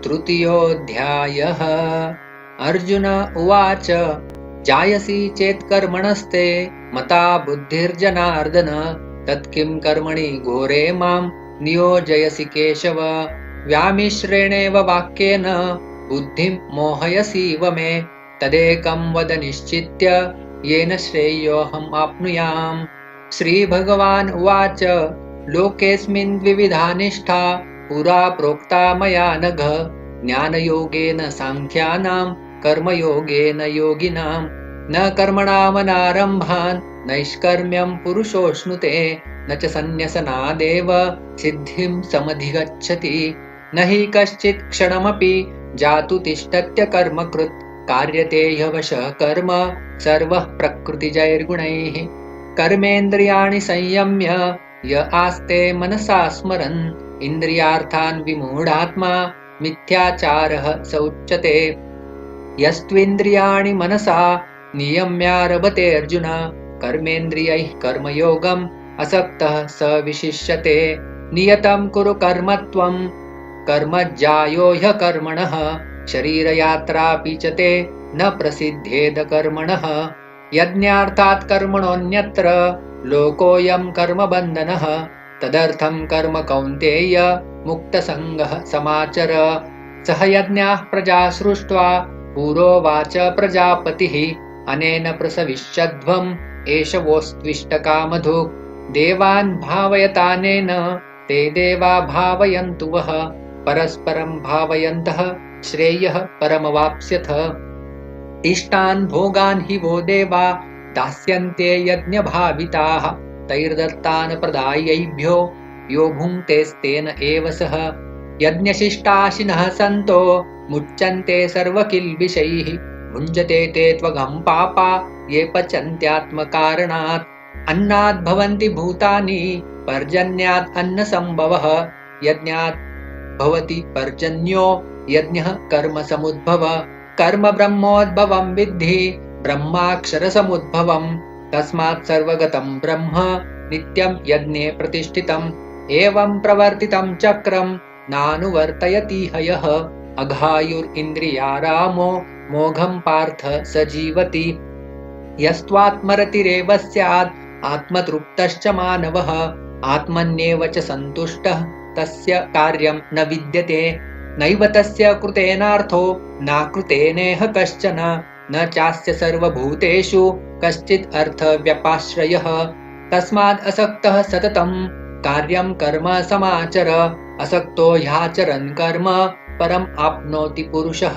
तृतीयोऽध्यायः। अर्जुन उवाच जायसि चेत् कर्मणस्ते मता बुद्धिर्जनार्दन तत्किं कर्मणि घोरे मां नियोजयसि केशव। व्यामिश्रेणेव वाक्येन बुद्धिं मोहयसीव मे तदेकं वद निश्चित्य येन श्रेयोऽहम् आप्नुयाम्। श्रीभगवान् उवाच लोकेऽस्मिन् द्विविधा निष्ठा पुरा प्रोक्ता मया नघ ज्ञानयोगेन साङ्ख्यानां कर्मयोगेन योगिनां। न कर्मणामनारम्भान् नैष्कर्म्यं पुरुषोऽश्नुते न च सन्न्यसनादेव सिद्धिं समधिगच्छति। न हि कश्चित् क्षणमपि जातु तिष्ठत्य कर्मकृत् कार्यते ह्यवशः कर्म सर्वः प्रकृतिजैर्गुणैः। कर्मेन्द्रियाणि संयम्य य आस्ते मनसा स्मरन् इन्द्रियार्थान् विमूढात्मा मिथ्याचारः स उच्यते। यस्त्विन्द्रियाणि मनसा नियम्यारभते अर्जुन कर्मेन्द्रियैः कर्मयोगम् असक्तः स विशिष्यते। नियतं कुरु कर्म त्वं कर्मज्यायो ह्यकर्मणः शरीरयात्रापि च ते न प्रसिद्धेद कर्मणः। यज्ञार्थात् कर्मणोऽन्यत्र लोकोऽयं कर्मबन्धनः तदर्थं कर्म कौन्तेय मुक्तसङ्गः समाचर। सह यज्ञाः प्रजा सृष्ट्वा पुरोवाच प्रजापतिः अनेन प्रसविष्यध्वम् एष वोस्त्विष्टकामधुक्। देवान् भावयतानेन ते देवा भावयन्तु वः परस्परं भावयन्तः श्रेयः परमवाप्स्यथ। इष्टान् भोगान् हि वो देवा दास्यन्ते यज्ञभाविताः तैर्दत्तान् प्रदायैभ्यो यो भुङ्क्तेस्तेन एव सः। यज्ञशिष्टाशिनः सन्तो मुच्यन्ते सर्वकिल्बिषैः भुञ्जते ते त्वगं पापा ये पचन्त्यात्मकारणात्। अन्नात् भवन्ति भूतानि पर्जन्यात् अन्नसम्भवः यज्ञात् भवति पर्जन्यो यज्ञः कर्मसमुद्भव। कर्म ब्रह्मोद्भवं विद्धि ब्रह्माक्षरसमुद्भवम् तस्मात् सर्वगतं ब्रह्म नित्यं यज्ञे प्रतिष्ठितम्। एवं प्रवर्तितं चक्रं नानुवर्तयति हयः अघायुरिन्द्रियारामो मोघं पार्थ स जीवति। यस्त्वात्मरतिरेव स्यात् आत्मतृप्तश्च मानवः आत्मन्येव च सन्तुष्टः तस्य कार्यं न विद्यते। नैव तस्य कृतेनार्थो नाकृतेनेह कश्चन न चास्य सर्वभूतेषु कश्चित् अर्थव्यपाश्रयः। तस्माद् असक्तः सततं कार्यं कर्म समाचर असक्तो ह्याचरन् कर्म परम् आप्नोति पुरुषः।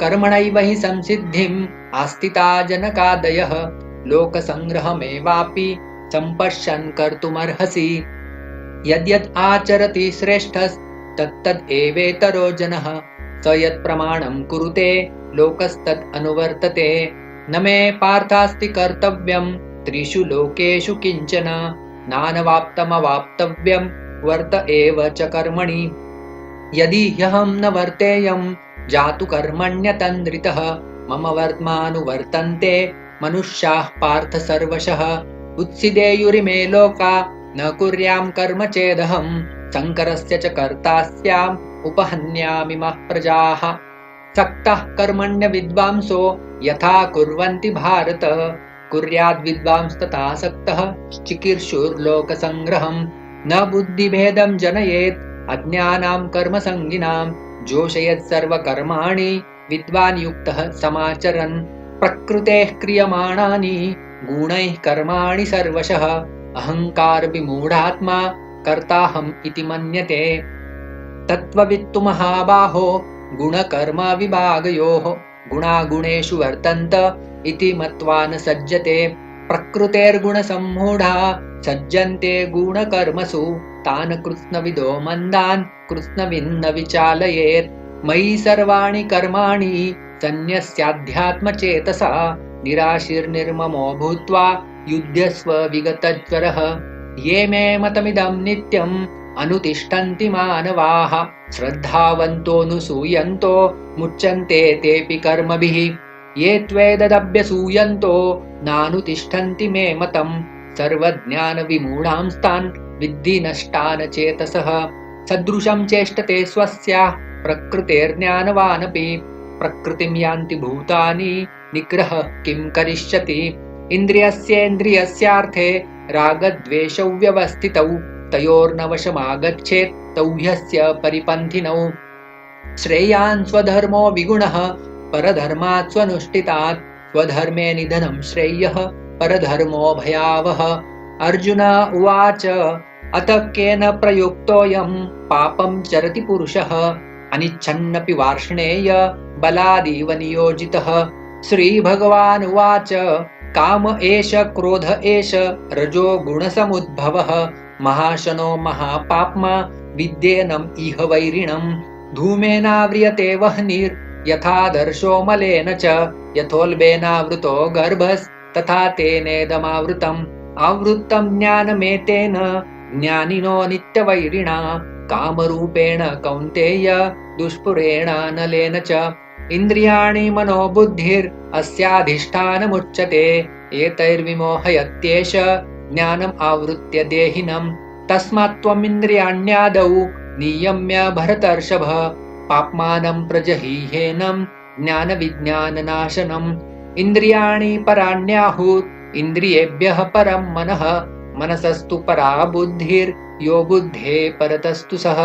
कर्मणैव हि संसिद्धिम् आस्थिता जनकादयः लोकसङ्ग्रहमेवापि सम्पश्यन् कर्तुमर्हसि। यद्यद् आचरति श्रेष्ठस्तत्तद् एवेतरो जनः स यत्प्रमाणं कुरुते लोकस्तद् अनुवर्तते। न मे पार्थास्ति कर्तव्यं त्रिषु लोकेषु किञ्चन नानवाप्तमवाप्तव्यं वर्त एव च कर्मणि। यदि ह्यहं न वर्तेयं जातु कर्मण्यतन्द्रितः मम वर्त्मानुवर्तन्ते मनुष्याः पार्थ सर्वशः। उत्सिदेयुरिमे लोका न कुर्यां कर्म चेदहं शङ्करस्य च कर्ता स्याम् उपहन्यामिमः प्रजाः। सक्तः कर्मण्य विद्वांसो यथा कुर्वन्ति भारत कुर्याद्विद्वांस्तथा सक्तः चिकीर्षुर्लोकसङ्ग्रहम्। न बुद्धिभेदं जनयेत् अज्ञानां कर्मसङ्गिनां जोषयेत् सर्वकर्माणि विद्वान् युक्तः समाचरन्। प्रकृतेः क्रियमाणानि गुणैः कर्माणि सर्वशः अहङ्कारविमूढात्मा कर्ताहम् इति मन्यते। तत्त्ववित्तु महाबाहो गुणकर्मविभागयोः गुणागुणेषु वर्तन्त इति मत्वा न सज्जते। प्रकृतेर्गुणसम्मूढा सज्जन्ते गुणकर्मसु तान् कृत्स्नविदो मन्दान् कृत्स्नविन्न विचालयेत्। मयि सर्वाणि कर्माणि सन्न्यस्याध्यात्मचेतसा निराशीर्निर्ममो भूत्वा युध्यस्व विगतज्वरः। ये मे मतमिदं नित्यम् अनुतिष्ठन्ति मानवाः श्रद्धावन्तोऽनुसूयन्तो मुच्यन्ते तेऽपि कर्मभिः। ये त्वेददभ्यसूयन्तो नानुतिष्ठन्ति मे मतम् सर्वज्ञानविमूढांस्तान् विद्धि नष्टान् चेतसः। सदृशं चेष्टते स्वस्याः प्रकृतेर्ज्ञानवानपि प्रकृतिं यान्ति भूतानि निग्रह किं करिष्यति इन्द्रियस्येन्द्रियस्यार्थे रागद्वेषौ व्यवस्थितौ तयोर्नवशमागच्छेत् तौ ह्यस्य परिपन्थिनौ श्रेयान् स्वधर्मो विगुणः परधर्मात् स्वनुष्ठितात् स्वधर्मे निधनं श्रेयः परधर्मो भयावह अर्जुन उवाच अथ केन प्रयुक्तोऽयं पापं चरति पुरुषः अनिच्छन्नपि वार्ष्णेय बलादिव नियोजितः श्रीभगवानुवाच काम एष क्रोध एष रजो गुणसमुद्भवः महाशनो महापाप्मा विद्येनम् इह वैरिणम् धूमेनाव्रियते वह्निर्यथादर्शो मलेन च यथोल्बेनावृतो गर्भस्तथा तेनेदमावृतम् आवृत्तं ज्ञानमेतेन ज्ञानिनो नित्यवैरिणा कामरूपेण कौन्तेय दुष्पुरेण नलेन च इन्द्रियाणि मनोबुद्धिरस्याधिष्ठानमुच्यते एतैर्विमोहयत्येष ज्ञानम् आवृत्य देहिनम् तस्मात् त्वमिन्द्रियाण्यादौ नियम्य भरतर्षभ पाप्मानं प्रजहीहेनं ज्ञानविज्ञाननाशनम् इन्द्रियाणि पराण्याहुः इन्द्रियेभ्यः परं मनः मनसस्तु परा बुद्धिर्यो बुद्धे परतस्तु सः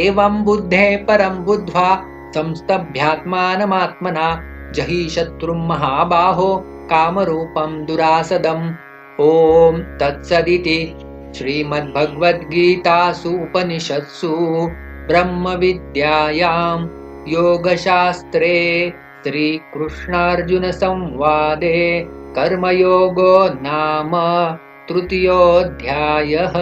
एवं बुद्धे परं बुद्ध्वा संस्तभ्यात्मानमात्मना जहि शत्रुं महाबाहो कामरूपं दुरासदम् ॐ तत्सदिति श्रीमद्भगवद्गीतासु उपनिषत्सु ब्रह्मविद्यायां योगशास्त्रे श्रीकृष्णार्जुनसंवादे कर्मयोगो नाम तृतीयोऽध्यायः।